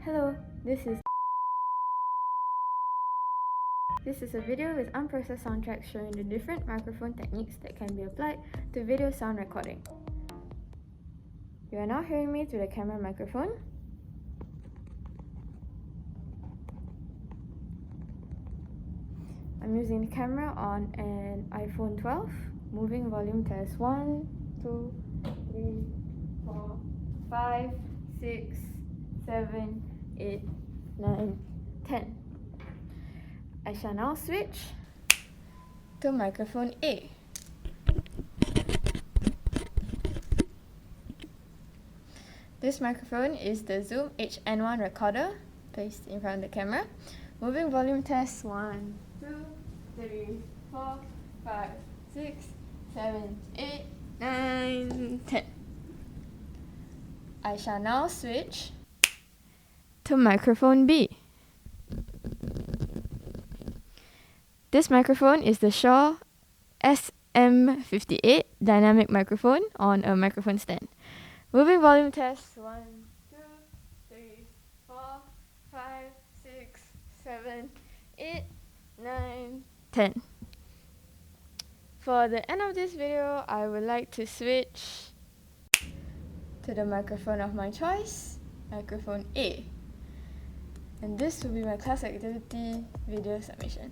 Hello, this is a video with unprocessed soundtracks showing the different microphone techniques that can be applied to video sound recording. You are now hearing me through the camera microphone. I'm using the camera on an iPhone 12. Moving volume test 1, 2, 3, 4, 5, 6, 7, 8, 9, 10. I shall now switch to microphone A. This microphone is the Zoom HN1 recorder placed in front of the camera. Moving volume test 1, 2, 3, 4, 5, 6, 7, 8, 9, 10. I shall now switch to microphone B. This microphone is the Shaw SM58 dynamic microphone on a microphone stand. Moving volume test 1, 2, 3, 4, 5, 6, 7, 8, 9, 10. For the end of this video, I would like to switch to the microphone of my choice, microphone A. And this will be my class activity video submission.